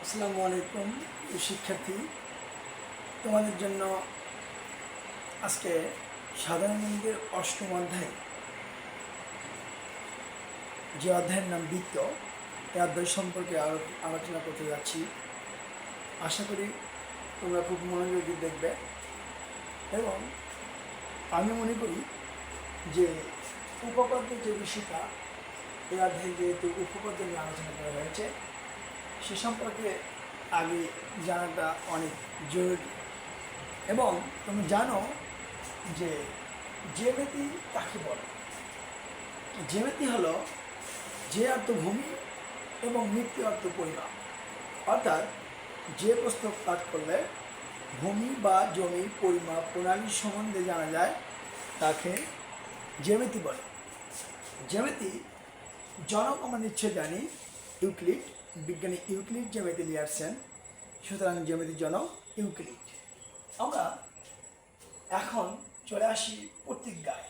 আসসালামু আলাইকুম শিক্ষার্থী, তোমাদের জন্য আজকে সাধারণ গণিতের অষ্টম অধ্যায়, যে অধ্যায়ের নাম বৃত্ত, এই অধ্যায় সম্পর্কে আলোচনা করতে যাচ্ছি। আশা করি তোমরা খুব মনোযোগ দিয়ে দেখবে এবং আমি মনে করি যে উপপাদ্যের যে বিষয়টা, এই অধ্যায়ে যেহেতু উপপাদ্য নিয়ে আলোচনা করা হয়েছে, সে সম্পর্কে আগে জানাটা অনেক জরুরি। এবং তুমি জানো যে জ্যামিতি কাকে বলে। জ্যামিতি হলো যে অর্থ ভূমি এবং মিতি অর্থ পরিমাপ, অর্থাৎ যে পুস্তক পাঠ করলে ভূমি বা জমি পরিমাপ প্রণালীর সম্বন্ধে জানা যায় তাকে জ্যামিতি বলে। জ্যামিতি জনক আমরা নিশ্চয় জানি ইউক্লিড, বিজ্ঞানী ইউক্লিড জ্যামিতি নিয়ে আসছেন, সুতরাং জ্যামিতির জনক ইউক্লিড। আমরা এখন চলে আসি প্রতিজ্ঞায়।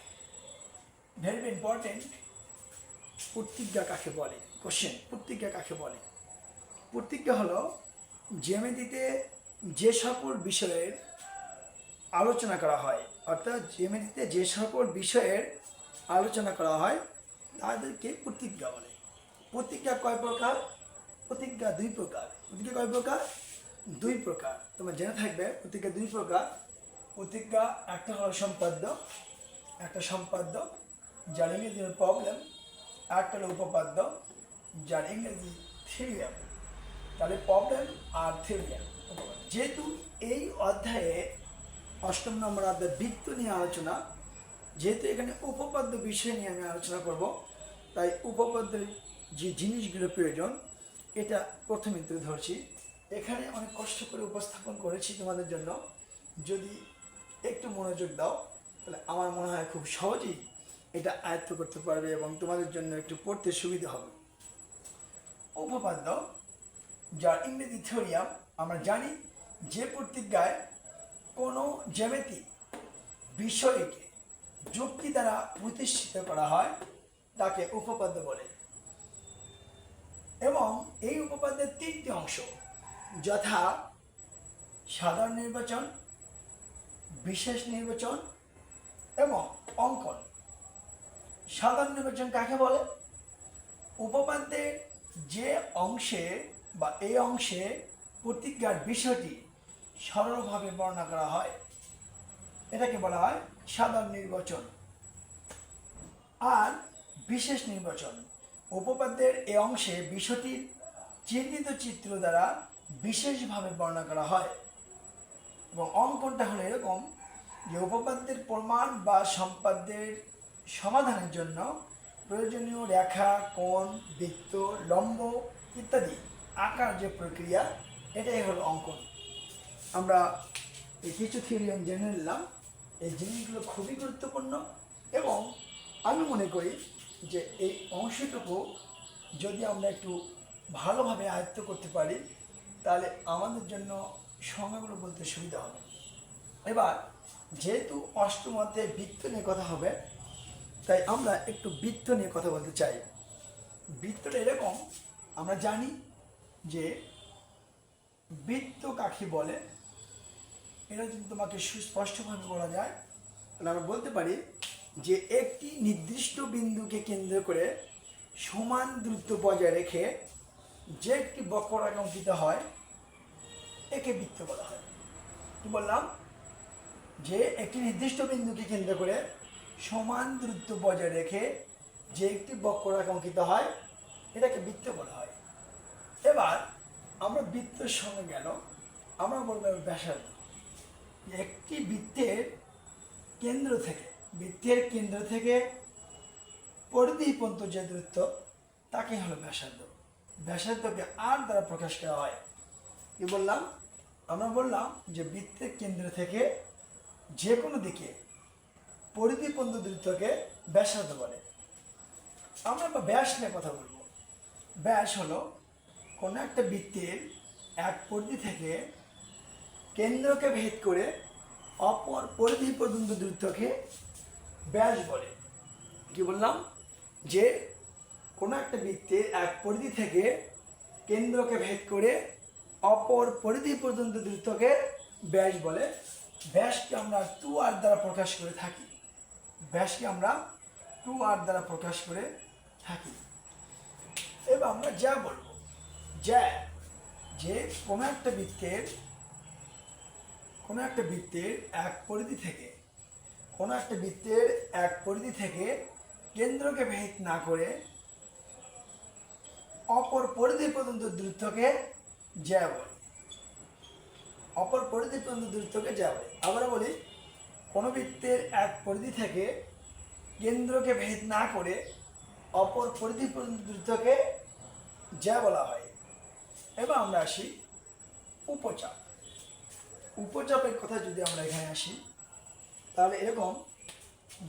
ভেরি ইম্পর্টেন্ট, প্রতিজ্ঞা কাকে বলে? কোশ্চেন, প্রতিজ্ঞা কাকে বলে? প্রতিজ্ঞা হলো জ্যামিতিতে যে সকল বিষয়ের আলোচনা করা হয়, অর্থাৎ জ্যামিতিতে যে সকল বিষয়ের আলোচনা করা হয় তাদেরকে প্রতিজ্ঞা বলে। প্রতিজ্ঞা কয় প্রকার? প্রতিজ্ঞা দুই প্রকার। প্রতিজ্ঞা কয় প্রকার? দুই প্রকার। তোমরা জেনে থাকবে প্রতিজ্ঞা দুই প্রকার। প্রতিজ্ঞা একটা হলো সম্পাদ্য, একটা সম্পাদ্য যার ইংরেজি প্রবলেম, একটা হলো উপপাদ্য যার ইংরেজি থিওরিয়াম। তাহলে প্রবলেম আর থিওরিয়াম। যেহেতু এই অধ্যায়ে অষ্টম নম্বর অধ্যায় বৃত্ত নিয়ে আলোচনা, যেহেতু এখানে উপপাদ্য বিষয় নিয়ে আমি আলোচনা করব, তাই উপপাদ্যের যে জিনিসগুলো প্রয়োজন এটা প্রথমে তুলে ধরছি। এখানে অনেক কষ্ট করে উপস্থাপন করেছি তোমাদের জন্য। যদি একটু মনোযোগ দাও তাহলে আমার মনে হয় খুব সহজেই এটা আয়ত্ত করতে পারবে এবং তোমাদের জন্য একটু পড়তে সুবিধা হবে। উপপাদ্য যার ইংরেজি থিওরিয়াম, আমরা জানি যে প্রতিজ্ঞায় কোনো জ্যামিতিক বিষয়কে যুক্তি দ্বারা প্রতিষ্ঠিত করা হয় তাকে উপপাদ্য বলে। এবং এই উপপাদ্যের তিনটি অংশ, যথা সাধারণ নির্বাচন, বিশেষ নির্বাচন এবং অঙ্কন। সাধারণ নির্বাচন কাকে বলে? উপপাদ্যের যে অংশে বা এই অংশে প্রতিজ্ঞার বিষয়টি সরলভাবে বর্ণনা করা হয় এটাকে বলা হয় সাধারণ নির্বাচন। আর বিশেষ নির্বাচন, উপপাদ্যের এই অংশে বিষয়টির চিহ্নিত চিত্র দ্বারা বিশেষভাবে বর্ণনা করা হয়। এবং অঙ্কনটা হলো এরকম যে উপপাদ্যের প্রমাণ বা সম্পাদ্যের সমাধানের জন্য প্রয়োজনীয় রেখা, কোণ, বৃত্ত, লম্ব ইত্যাদি আঁকার যে প্রক্রিয়া, এটাই হলো অঙ্কন। আমরা এই কিছু থিওরিয়াম জেনে নিলাম। এই জিনিসগুলো খুবই গুরুত্বপূর্ণ এবং আমি মনে করি যে এই অংশটুকু যদি আমরা একটু ভালোভাবে আয়ত্ত করতে পারি তাহলে আমাদের জন্য সংজ্ঞাগুলো বলতে সুবিধা হবে। এবার যেহেতু অষ্টম অধ্যায়ে বৃত্ত নিয়ে কথা হবে, তাই আমরা একটু বৃত্ত নিয়ে কথা বলতে চাই। বৃত্তটা এরকম, আমরা জানি যে বৃত্ত কাকে বলে। এটা যদি তোমাকে সুস্পষ্টভাবে বলা যায় তাহলে আমরা বলতে পারি যে একটি নির্দিষ্ট বিন্দুকে কেন্দ্র করে সমান দূরত্ব বজায় রেখে যে একটি বক্ররেখা অঙ্কিত হয় একে বৃত্ত বলা হয়। কি বললাম? যে একটি নির্দিষ্ট বিন্দুকে কেন্দ্র করে সমান দূরত্ব বজায় রেখে যে একটি বক্ররেখা অঙ্কিত হয় এটাকে বৃত্ত বলা হয়। এবার আমরা বৃত্তের সঙ্গে গেল, আমরা বলবো ব্যাসার্ধ। একটি বৃত্তের কেন্দ্র থেকে পরিধি পর্যন্ত যে দূরত্ব তাকে হলো ব্যাসার্ধ। ব্যাসার্ধকে আর দ্বারা প্রকাশ করা হয়। কি বললাম? আমরা বললাম যে বৃত্তের কেন্দ্র থেকে যে কোনো দিকে পরিধি পর্যন্ত দূরত্বকে ব্যাসার্ধ বলে। আমরা ব্যাস নিয়ে কথা বলবো। ব্যাস হলো কোনো একটা বৃত্তের এক পরিধি থেকে কেন্দ্রকে ভেদ করে অপর পরিধি পর্যন্ত দূরত্বকে ব্যাস বলে। কি বললাম? যে কোনো একটা বৃত্তের এক পরিধি থেকে কেন্দ্রকে ভেদ করে অপর পরিধি পর্যন্ত দূরত্বকে ব্যাস বলে। ব্যাসকে আমরা 2r দ্বারা প্রকাশ করে থাকি। ব্যাসকে আমরা 2r দ্বারা প্রকাশ করে থাকি। এবার আমরা যা বলবো, যা যে কোনো একটা বৃত্তের এক পরিধি থেকে কেন্দ্রকে ভেদ না করে অপর পরিধি পর্যন্ত দূরত্বকে জ্যা বলে। অপর পরিধি পর্যন্ত দূরত্বকে জ্যা বলে। আবার বলি, কোনো বৃত্তের এক পরিধি থেকে কেন্দ্রকে ভেদ না করে অপর পরিধি পর্যন্ত দূরত্বকে জ্যা বলা হয়। এবার আমরা আসি উপচাপ। উপচাপের কথা যদি আমরা এখানে আসি, তাহলে এরকম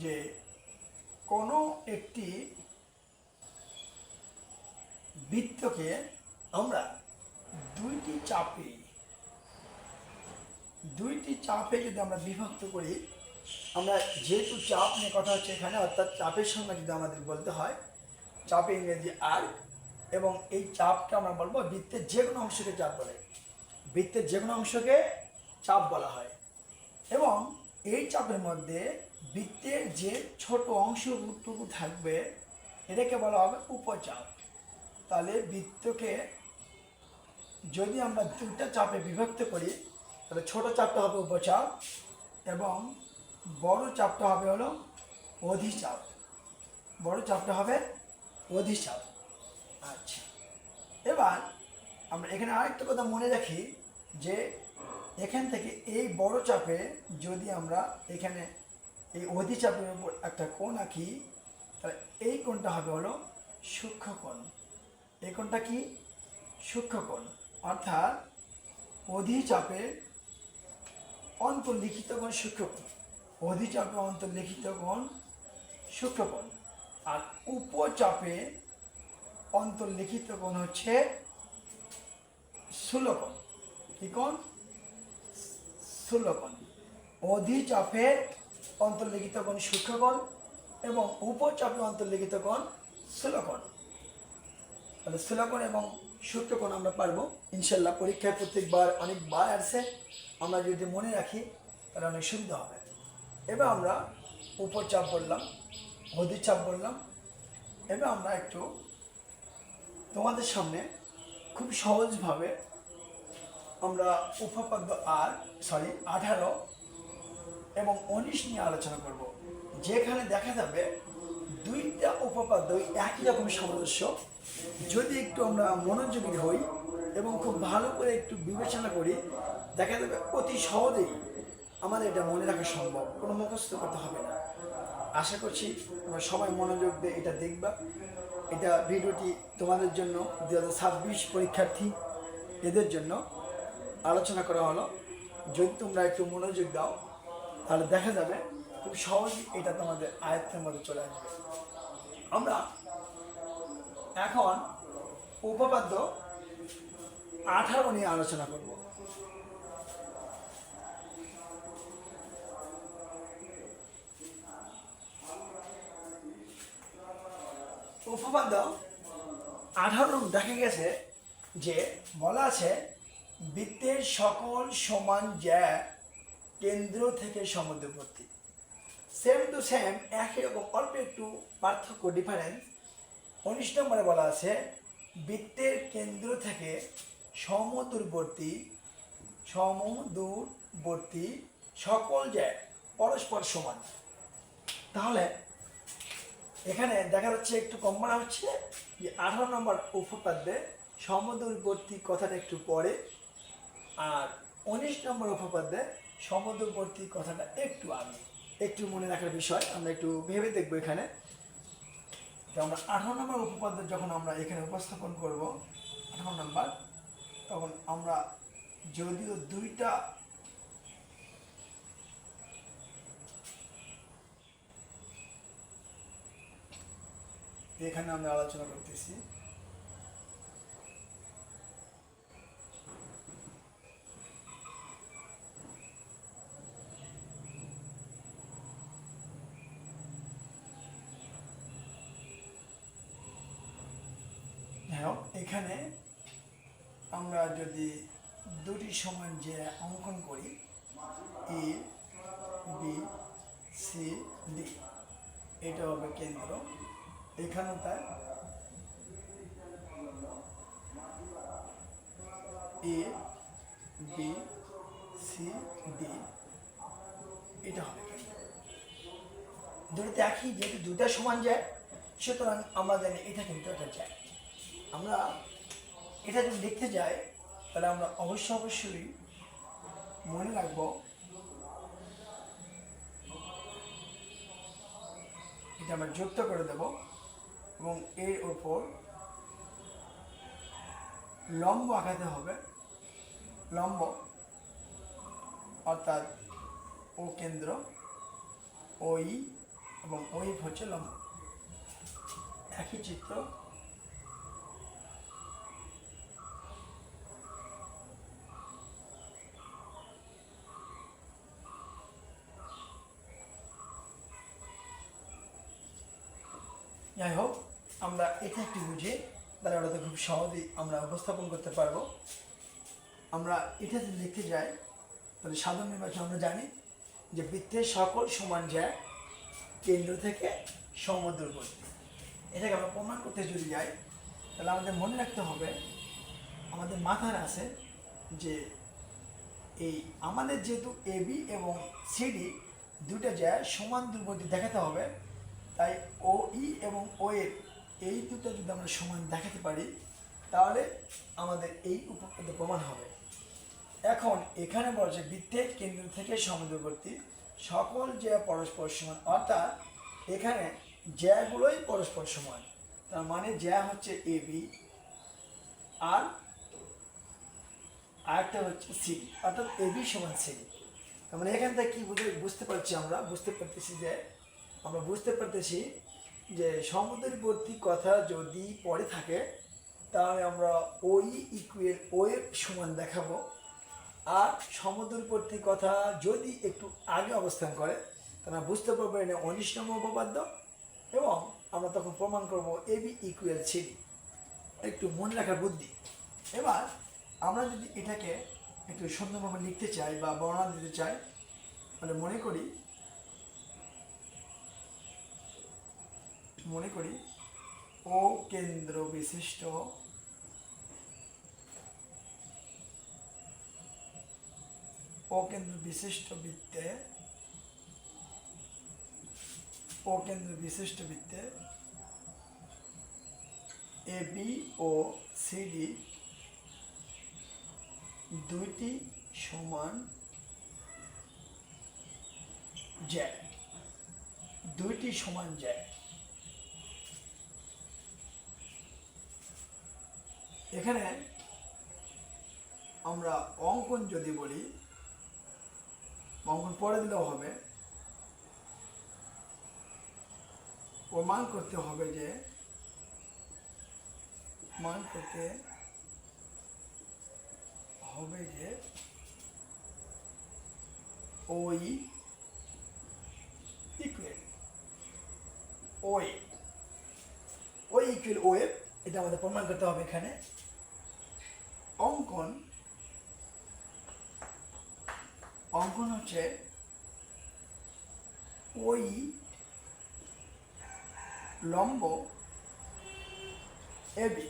যে কোনো একটি বৃত্তকে আমরা দুইটি চাপে যদি আমরা বিভক্ত করি, আমরা যেহেতু চাপ নিয়ে কথা হচ্ছে এখানে, অর্থাৎ চাপের সংজ্ঞা যদি আমাদের বলতে হয়, চাপে ইংরেজি আর্ক, এবং এই চাপটা আমরা বলবো বৃত্তের যে কোনো অংশকে চাপ বলে। বৃত্তের যে কোনো অংশকে চাপ বলা হয়। এবং এই চাপের মধ্যে বৃত্তের যে ছোট অংশটুকু থাকবে এটাকে বলা হবে উপচাপ। তাহলে বৃত্তকে যদি আমরা দুটা চাপে বিভক্ত করি, তাহলে ছোট চাপটা হবে উপচাপ এবং বড় চাপটা হবে হলো অধিচাপ। আচ্ছা, এবার আমরা এখানে আরেকটা কথা মনে রাখি যে এখান থেকে এই বড় চাপে যদি আমরা এখানে এই অধিচাপের উপর একটা কোণ আঁকি, তাহলে এই কোণটা হবে হলো সূক্ষ্মকোণ। এই কোণটা কি? সূক্ষ্মকোণ। অর্থাৎ অধিচাপে অন্তর্লিখিত কোণ সূক্ষ্মকোণ। অধিচাপে অন্তর্লিখিত কোণ সূক্ষ্মকোণ। আর উপচাপে অন্তর্লিখিত কোণ হচ্ছে স্থূলকোণ। কি কোণ? স্থূলকোণ। অধিচাপে অন্তর্লিখিত কোণ সূক্ষ্মকোণ এবং উপচাপে অন্তর্লিখিত কোণ স্থূলকোণ। তাহলে স্থূলকোণ এবং সূক্ষ্মকোণ আমরা পারবো ইনশাল্লাহ। পরীক্ষায় প্রত্যেকবার অনেকবার আসছে, আমরা যদি মনে রাখি তাহলে অনেক সুবিধা হবে। এবার আমরা উপচাপ বললাম, অধিচাপ বললাম। এবার আমরা একটু তোমাদের সামনে খুব সহজভাবে আমরা উপপাদ্য 18 এবং 19 নিয়ে আলোচনা করব, যেখানে দেখা যাবে দুইটা উপপাদ্য একই রকম সামঞ্জস্য। যদি একটু আমরা মনোযোগী হই এবং খুব ভালো করে একটু বিবেচনা করি, দেখা যাবে অতি সহজেই আমাদের এটা মনে রাখা সম্ভব, কোনো মুখস্থ করতে হবে না। আশা করছি তোমরা সবাই মনোযোগ দিয়ে এটা দেখবা। এটা ভিডিওটি তোমাদের জন্য 2026 পরীক্ষার্থী এদের জন্য আলোচনা করা হলো। যদি তোমরা একটু মনোযোগ দাও তাহলে দেখা যাবে খুব সহজেই এটা তোমাদের আয়ত্তের মধ্যে চলে আসবে। আমরা এখন উপপাদ্য 18 নিয়ে আলোচনা করব। উপপাদ্য 18 দেখা গেছে যে বলা আছে বৃত্তের সকল সমান জ্যা কেন্দ্র থেকে সমুদ্রবর্তী। সেম টু সেম, একই রকম, অল্প একটু পার্থক্য, ডিফারেন্স। 19 নম্বরে বলা আছে বৃত্তের কেন্দ্র থেকে সমদূরবর্তী সকল জ্যা পরস্পর সমান। তাহলে এখানে দেখা যাচ্ছে একটু কম মনে হচ্ছে যে 18 নম্বর উপপাদ্যে সমদূরবর্তী কথাটা একটু পরে, আর 19 নম্বর উপপাদ্যে সমদূরবর্তী কথাটা একটু আগে। একটু মনে রাখার বিষয়, আমরা একটু ভেবে দেখবো এখানে। তো আমরা 18 নম্বর উপপাদ্য যখন আমরা এখানে উপস্থাপন করব 18 নম্বর, তখন আমরা যদিও দুইটা এখানে আমরা আলোচনা করতেছি। এখানে আমরা যদি দুটি সমান যে অঙ্কন করি এ বি সি ডি, এটা হবে কেন্দ্র। এখানেও তাই, এ বি সি ডি, এটা হবে কেন্দ্র। দুটোতে একই, যেহেতু দুটা সমান যায়, সুতরাং আমরা জানি এটা কিন্তু একটা যায়। আমরা এটা যদি দেখতে যাই, তাহলে আমরা অবশ্যই মনে রাখবো এটা আমরা যুক্ত করে দেব এবং এর ওপর লম্ব আঁকাতে হবে। লম্ব অর্থাৎ ও কেন্দ্র, ওই এবং ওই হচ্ছে লম্ব, একই চিত্র। যাই হোক, আমরা এটা একটু বুঝে তাহলে ওটাতে খুব সহজেই আমরা উপস্থাপন করতে পারবো। আমরা এটা যদি লিখতে যাই, তাহলে সাধারণ নির্বাচন আমরা জানি যে বৃত্তের সকল সমান যায় কেন্দ্র থেকে সমদূরবর্তী। এটাকে আমরা প্রমাণ করতে যদি যাই, তাহলে আমাদের মনে রাখতে হবে, আমাদের মাথায় আছে যে এই আমাদের যেহেতু এবি এবং সিডি দুটো যায় সমান দূরবর্তী দেখাতে হবে, তাই ও ই এবং ও এর এই দুটো যদি আমরা সমান দেখাতে পারি, তাহলে আমাদের এই উপপাদ্য প্রমাণ হবে। এখন এখানে বলছে বৃত্তের কেন্দ্র থেকে সমদূরবর্তী সকল জ্যা পরস্পর সমান, অর্থাৎ এখানে জ্যাগুলোই পরস্পর সমান। তার মানে জ্যা হচ্ছে এ বি আর আরেকটা হচ্ছে সি, অর্থাৎ এ বি সমান সি। তার মানে এখান থেকে কি বুঝতে পারছি, আমরা বুঝতে পারতেছি যে সমদূরবর্তী কথা যদি পরে থাকে, তাহলে আমরা ওই ইকুয়াল ও এর সমান দেখাবো, আর সমদূরবর্তী কথা যদি একটু আগে অবস্থান করে, তাহলে বুঝতে পারবো এটা 19 নম্বর উপপাদ্য, এবং আমরা তখন প্রমাণ করব এ বি ইকুয়াল সিডি। একটু মনে রাখার বুদ্ধি। এবার আমরা যদি এটাকে একটু সুন্দরভাবে লিখতে চাই বা বর্ণনা দিতে চাই, তাহলে মনে করি ও কেন্দ্র বিশিষ্ট বৃত্তে এ বি ও সিডি দুইটি সমান জ্যা, এখানে আমরা অঙ্কন যদি বলি, অঙ্কন পরে দিলেও হবে, প্রমাণ করতে হবে যে ওই ইকুয়াল ও এর, এটা আমাদের প্রমাণ করতে হবে। এখানে অঙ্কন হচ্ছে ওই লম্ব এবি,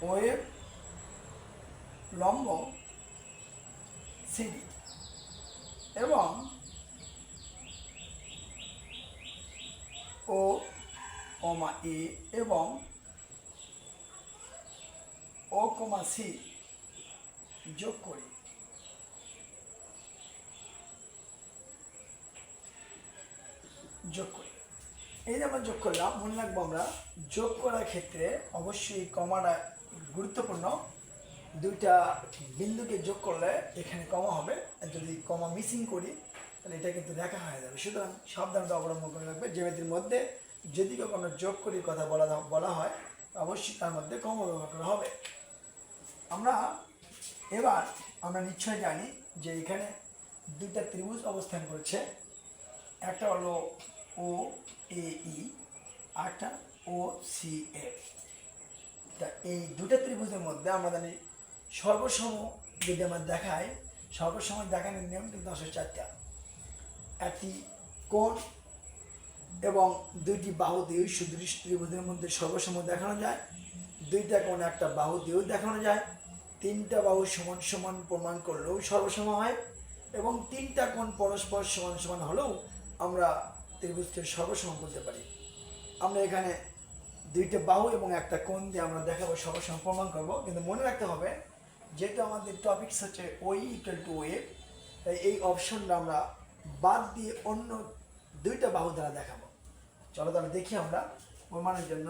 ও এর লম্ব সিডি, এবং ও কমা এ এবং ও কমা সি যোগ করি। এই যে আমরা যোগ করলাম, মনে রাখবো আমরা যোগ করার ক্ষেত্রে অবশ্যই কমাটা গুরুত্বপূর্ণ। দুইটা বিন্দুকে যোগ করলে এখানে কমা হবে, যদি কমা মিসিং করি তাহলে এটা কিন্তু রেখা হয়ে যাবে। সুতরাং সাবধানতা অবলম্বন করে রাখবে। জ্যামিতির মধ্যে যদি কখনো যোগ করি কথা বলা হয়, অবশ্যই তার মধ্যে কমা ব্যবহার করা হবে। এবার আমরা নিশ্চয় জানি যে এখানে দুইটা ত্রিভুজ অবস্থান করছে, একটা হলো ও এ ই, আরেকটা ও সি এ। তা এই দুটো ত্রিভুজের মধ্যে আমরা জানি সর্বসম যদি আমরা দেখাই, সর্বসম দেখানোর নিয়ম কিন্তু আসলে 4টা। একটি কোণ এবং দুইটি বাহু দিয়ে সুদৃশ্য ত্রিভুজের মধ্যে সর্বসম দেখানো যায়। 2টা কোণ একটা বাহু দিয়েও দেখানো যায়। 3টা বাহু সমান সমান প্রমাণ করলেও সর্বসম হয়, এবং 3টা কোণ পরস্পর সমান সমান হলেও আমরা ত্রিভুজকে সর্বসম বলতে পারি। আমরা এখানে 2টা বাহু এবং একটা কোণ দিয়ে আমরা দেখাবো, সর্বসম প্রমাণ করব। কিন্তু মনে রাখতে হবে, যেহেতু আমাদের টপিকস হচ্ছে ওই ইকুয়াল টু ওয়ে, তাই এই অপশনটা আমরা বাদ দিয়ে অন্য 2টা বাহু দ্বারা দেখাবো। চলো তাহলে দেখি আমরা প্রমাণের জন্য।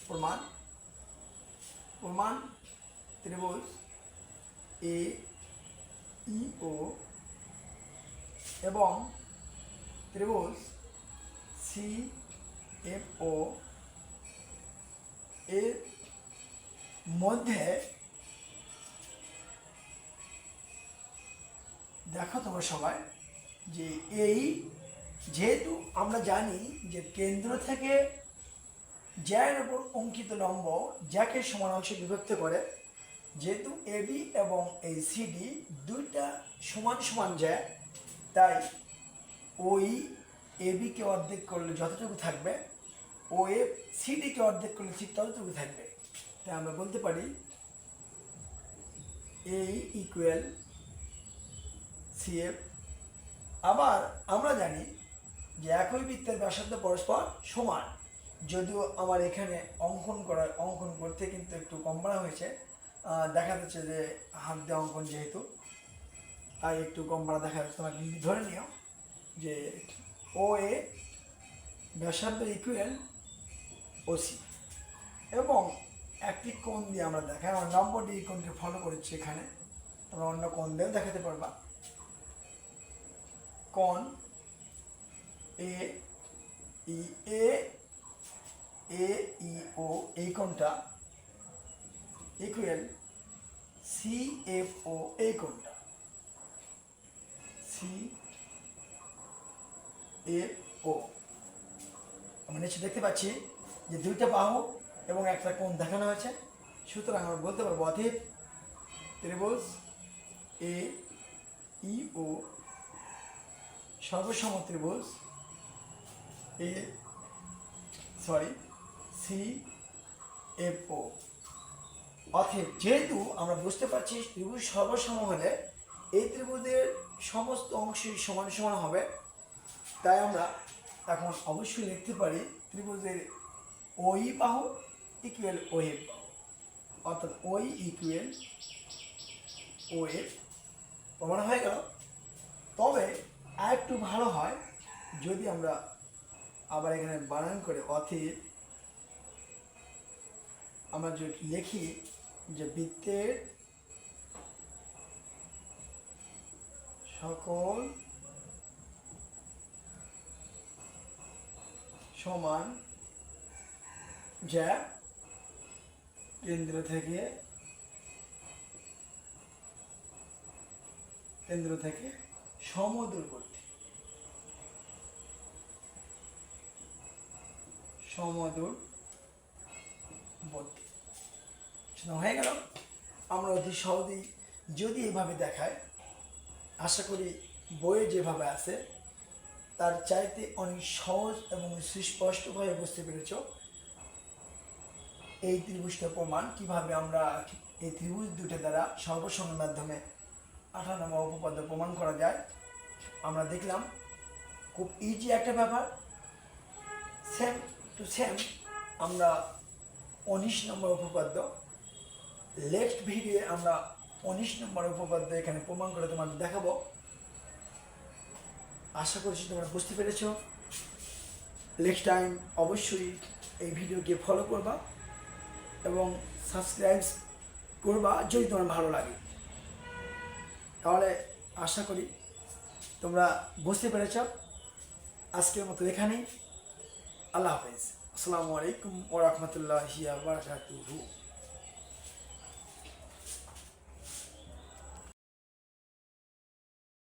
প্রমাণ প্রমাণ ত্রিভুজ এ ই ও এবং ত্রিভুজ সি এফ ও এর মধ্যে দেখো তোমরা সবাই যে এই, যেহেতু আমরা জানি যে কেন্দ্র থেকে জ্যার উপর অঙ্কিত লম্ব জ্যাকে সমান অংশে বিভক্ত করে, যেহেতু এবি এবং এই সিডি 2টা সমান সমান জ্যা, তাই ওই এবিকে অর্ধেক করলে যতটুকু থাকবে ও এফ সিডিকে অর্ধেক করলে ঠিক ততটুকু থাকবে। তাই আমরা বলতে পারি এই ইকুয়াল সিএফ। আবার আমরা জানি যে একই বৃত্তের ব্যাসার্ধ পরস্পর সমান, যদিও আমার এখানে অঙ্কন করতে কিন্তু একটু কম করা হয়েছে, দেখা যাচ্ছে যে হাত দিয়ে অঙ্কন যেহেতু, তাই একটু কম করা দেখা যাচ্ছে। তোমাকে ধরে নিও যে ও এ ব্যাসার্ধ ইকুয়াল ওসি, এবং একটি কোণ দিয়ে আমরা দেখাই। আমার নম্বর দিয়ে কোণকে ফলো করেছি, এখানে তোমরা অন্য কোণ দিয়েও দেখাতে পারবা। কোণ এ ই ও এই কোণটা ইকুয়াল সি এফ ও এই কোণটা সি এফ ও। আমরা নিচে দেখতে পাচ্ছি যে 2টা বাহু এবং একটা কোণ দেখানো হয়েছে। সুতরাং আমরা বলতে পারবো অতএব ত্রিভুজ এ ই ও সর্বসম ত্রিভুজ সি এফ ও। অতএব যেহেতু আমরা বুঝতে পারছি ত্রিভুজ সর্বসম হলে এই ত্রিভুজের সমস্ত অংশই সমান সমান হবে, তাই আমরা এখন অবশ্যই লিখতে পারি ত্রিভুজের ওই বাহু ইকুয়াল ও এফ বাহু, অর্থাৎ ওই ইকুয়াল ও এফ। প্রমাণ হয়ে গেল। তবে আর একটু ভালো হয় যদি আমরা আবার এখানে বানান করে অতএব আমরা যদি লিখি যে বৃত্তের সকল সমান যা কেন্দ্র থেকে সমদূরবর্তী হয়ে গেল। আমরা অতি সহজেই যদি এভাবে দেখায়, আশা করি বইয়ে যেভাবে আছে তার চাইতে অনেক সহজ এবং সুস্পষ্টভাবে বুঝতে পেরেছ এই ত্রিভুজটা প্রমাণ কিভাবে আমরা এই ত্রিভুজ দুটো দ্বারা সর্বসমের মাধ্যমে 18 নম্বর উপপাদ্য প্রমাণ করা যায়। আমরা দেখলাম খুব ইজি একটা ব্যাপার। সেম টু সেম আমরা 19 নম্বর উপপাদ্য নেক্সট ভিডিওয়ে আমরা 19 নম্বর উপপাদ্য এখানে প্রমাণ করে তোমাদের দেখাবো। আশা করছি তোমরা বুঝতে পেরেছ। নেক্সট টাইম অবশ্যই এই ভিডিওকে ফলো করবা এবং সাবস্ক্রাইব করবা যদি তোমার ভালো লাগে। তাহলে আশা করি তোমরা বুঝতে পেরেছ। আজকের মতো এখানেই। আল্লাহ হাফেজ। আসসালামু আলাইকুম ওয়া রাহমাতুল্লাহি ওয়া বারাকাতুহু।